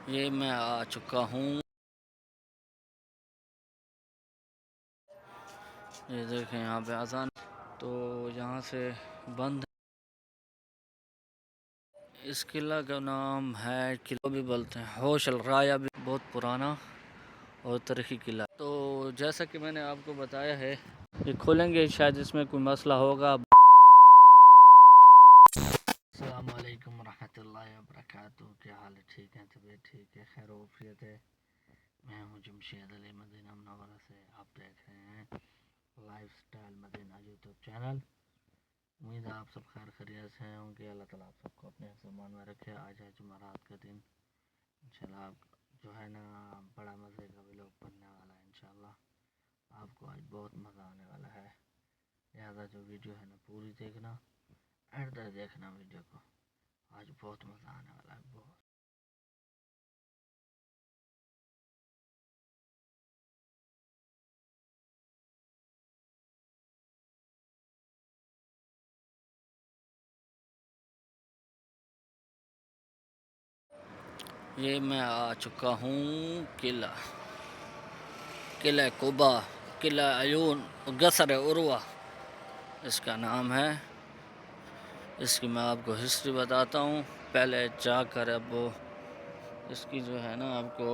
یہ میں آ چکا ہوں، یہ دیکھیں یہاں پہ آسان تو یہاں سے بند ہے۔ اس قلعہ کا نام ہے قلعہ بھی بولتے ہیں ہوش الرایا، بھی بہت پرانا اور تاریخی قلعہ۔ تو جیسا کہ میں نے آپ کو بتایا ہے، یہ کھولیں گے شاید اس میں کوئی مسئلہ ہوگا۔ السلام علیکم ورحمۃ اللہ وبرکاتہ، کیا حال ہے؟ ٹھیک ہے؟ طبیعت ٹھیک ہے؟ خیر وعافیت ہے؟ میں ہوں جمشید علی مدینہ منورہ سے، آپ دیکھ رہے ہیں لائف سٹائل مدینہ یوٹیوب چینل۔ امید ہے آپ سب خیر خیریت سے ہوں گے، اللہ تعالیٰ آپ سب کو اپنے فرمان میں رکھے۔ آج ہے جمعرات کا دن، انشاءاللہ جو ہے نا بڑا مزے کا ولاگ بننے والا ہے۔ انشاءاللہ آپ کو آج بہت مزہ آنے والا ہے، لہٰذا جو ویڈیو ہے نا پوری دیکھنا، اینڈ تک دیکھنا ویڈیو کو، آج بہت مزہ آنے والا ہے، بہت۔ یہ میں آ چکا ہوں قلعہ قبا، قلعہ عیون قصر عروہ اس کا نام ہے۔ اس کی میں آپ کو ہسٹری بتاتا ہوں، پہلے جا کر اب اس کی جو ہے نا آپ کو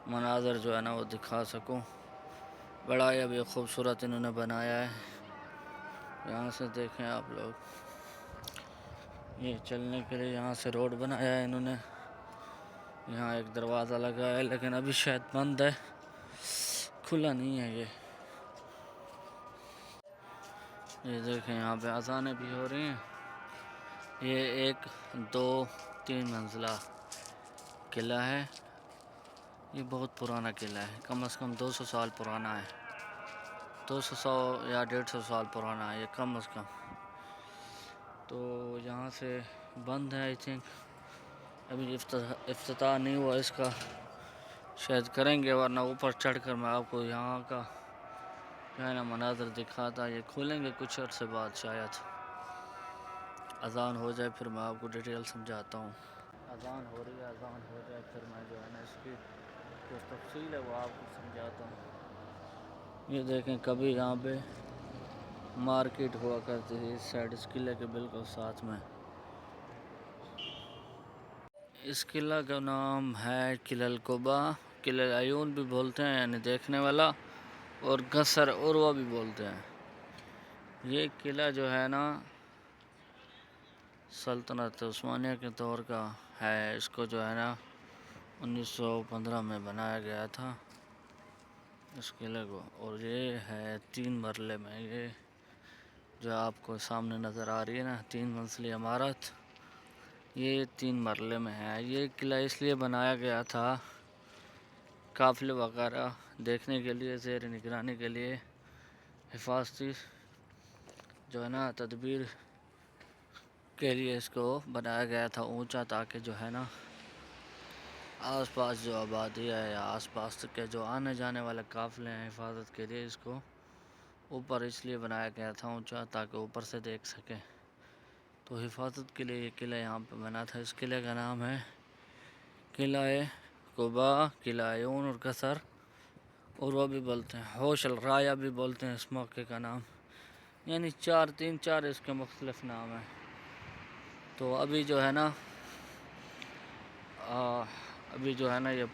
مناظر جو ہے نا وہ دکھا سکوں۔ بڑا ہی ابھی خوبصورت انہوں نے بنایا ہے، یہاں سے دیکھیں آپ لوگ، یہ چلنے کے لیے یہاں سے روڈ بنایا ہے انہوں نے۔ یہاں ایک دروازہ لگا ہے لیکن ابھی شاید بند ہے، کھلا نہیں ہے۔ یہ دیکھیں یہاں پہ اذانیں بھی ہو رہی ہیں۔ یہ 1 2 3 منزلہ قلعہ ہے، یہ بہت پرانا قلعہ ہے، کم از کم 200 سال پرانا ہے، 200 یا 150 سال پرانا ہے یہ کم از کم۔ تو یہاں سے بند ہے، آئی تھنک ابھی افتتاح نہیں ہوا اس کا، شاید کریں گے، ورنہ اوپر چڑھ کر میں آپ کو یہاں کا جو ہے نا مناظر دکھاتا۔ یہ کھولیں گے کچھ عرصے بعد، شاید اذان ہو جائے پھر میں آپ کو ڈیٹیل سمجھاتا ہوں۔ اذان ہو رہی ہے، اذان ہو جائے پھر میں جو ہے نا اس کی جو تفصیل ہے وہ آپ کو سمجھاتا ہوں۔ یہ دیکھیں کبھی یہاں پہ مارکیٹ ہوا کرتی تھی اس سائڈ، اس قلعے کے بالکل ساتھ میں۔ اس قلعہ کا نام ہے قلعہ القبا، قلعہ عیون بھی بولتے ہیں یعنی دیکھنے والا، اور قصر عروہ بھی بولتے ہیں۔ یہ قلعہ جو ہے نا سلطنت عثمانیہ کے دور کا ہے، اس کو جو ہے نا 1915 میں بنایا گیا تھا اس قلعے کو، اور یہ ہے 3 مرلے میں، یہ جو آپ کو سامنے نظر آ رہی ہے نا 3 منزلی عمارت، یہ 3 مرلے میں ہے۔ یہ قلعہ اس لیے بنایا گیا تھا قافلے وغیرہ دیکھنے کے لیے، زیر نگرانی کے لیے، حفاظتی جو ہے نا تدبیر کے لیے اس کو بنایا گیا تھا اونچا، تاکہ جو ہے نا آس پاس جو آبادی ہے یا آس پاس کے جو آنے جانے والے قافلے ہیں، حفاظت کے لیے اس کو اوپر اس لیے بنایا گیا تھا اونچا، تاکہ اوپر سے دیکھ سکیں۔ تو حفاظت کے لیے یہ قلعہ یہاں پہ بنا تھا۔ اس قلعے کا نام ہے قلعہ قبا، قلعہ عیون اور قصر عروہ بھی بولتے ہیں، ہوش الرایا بھی بولتے ہیں اس موقع کا نام، یعنی 4 اس کے مختلف نام ہیں۔ تو ابھی جو ہے نا یہ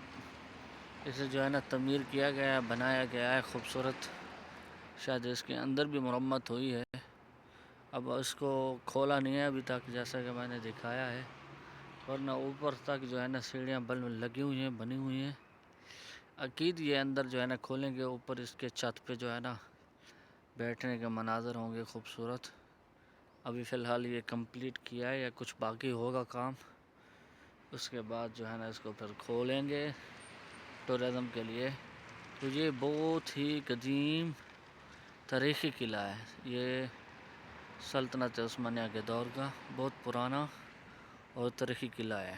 اسے جو ہے نا تعمیر کیا گیا ہے، بنایا گیا ہے خوبصورت، شاید اس کے اندر بھی مرمت ہوئی ہے، اب اس کو کھولا نہیں ہے ابھی تک جیسا کہ میں نے دکھایا ہے، ورنہ اوپر تک جو ہے نا سیڑھیاں لگی ہوئی ہیں، بنی ہوئی ہیں۔ اکید یہ اندر جو ہے نا کھولیں گے، اوپر اس کے چھت پہ جو ہے نا بیٹھنے کے مناظر ہوں گے خوبصورت۔ ابھی فی الحال یہ کمپلیٹ کیا ہے یا کچھ باقی ہوگا کام، اس کے بعد جو ہے نا اس کو پھر کھولیں گے ٹورزم کے لیے۔ تو یہ بہت ہی قدیم تاریخی قلعہ ہے، یہ سلطنت عثمانیہ کے دور کا بہت پرانا اور تاریخی قلعہ ہے۔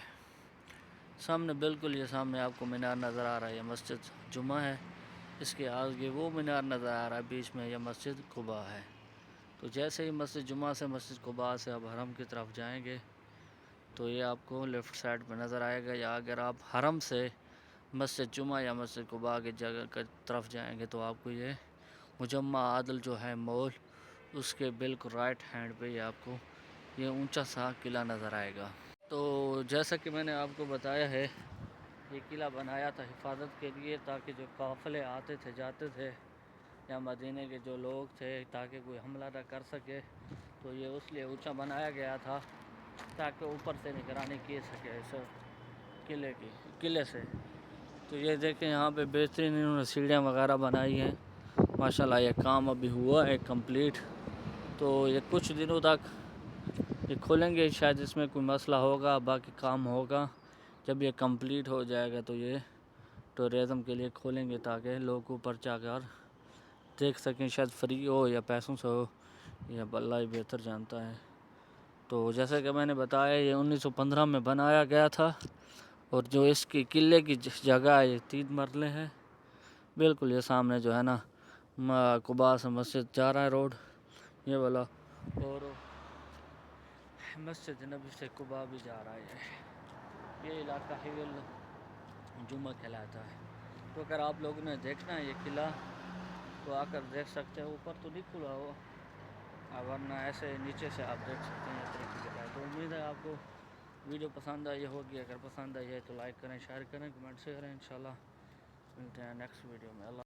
سامنے بالکل یہ سامنے آپ کو مینار نظر آ رہا ہے، یہ مسجد جمعہ ہے، اس کے آگے وہ مینار نظر آ رہا ہے، بیچ میں یہ مسجد قبا ہے۔ تو جیسے ہی مسجد جمعہ سے مسجد قباء سے اب حرم کی طرف جائیں گے تو یہ آپ کو لیفٹ سائڈ پہ نظر آئے گا، یا اگر آپ حرم سے مسجد جمعہ یا مسجد قباء کی جگہ کی طرف جائیں گے تو آپ کو یہ مجمع عادل جو ہے مول، اس کے بالکل رائٹ ہینڈ پہ یہ آپ کو یہ اونچا سا قلعہ نظر آئے گا۔ تو جیسا کہ میں نے آپ کو بتایا ہے، یہ قلعہ بنایا تھا حفاظت کے لیے، تاکہ جو قافلے آتے تھے جاتے تھے یا مدینے کے جو لوگ تھے تاکہ کوئی حملہ نہ کر سکے، تو یہ اس لیے اونچا بنایا گیا تھا تاکہ اوپر سے نگرانی کی سکے اس قلعے سے۔ تو یہ دیکھیں یہاں پہ بہترین انہوں نے سیڑھیاں وغیرہ بنائی ہیں ماشاءاللہ۔ یہ کام ابھی ہوا ہے کمپلیٹ، تو یہ کچھ دنوں تک یہ کھولیں گے، شاید اس میں کوئی مسئلہ ہوگا، باقی کام ہوگا۔ جب یہ کمپلیٹ ہو جائے گا تو یہ ٹورزم کے لیے کھولیں گے تاکہ لوگ اوپر جا کر دیکھ سکیں، شاید فری ہو یا پیسوں سے ہو، یہ اللہ ہی بہتر جانتا ہے۔ تو جیسا کہ میں نے بتایا یہ 1915 میں بنایا گیا تھا، اور جو اس کی قلعے کی جگہ ہے یہ 3 مرلے ہے، بالکل یہ سامنے جو ہے نا قباء سے مسجد جا رہا ہے روڈ یہ والا، اور مسجد نبی سے قباء بھی جا رہا ہے۔ یہ علاقہ حی الجمعہ کہلاتا ہے۔ تو اگر آپ لوگوں نے دیکھنا ہے یہ قلعہ تو آ کر دیکھ سکتے ہیں، اوپر تو نہیں کھلا ہو، ورنہ ایسے نیچے سے آپ دیکھ سکتے ہیں یہ طرح کی جگہ ہے۔ تو امید ہے آپ کو ویڈیو پسند آئی ہوگی، اگر پسند آئی ہے تو لائک کریں، شیئر کریں، کمنٹ سے کریں۔ انشاءاللہ ملتے ہیں نیکسٹ ویڈیو میں۔ اللہ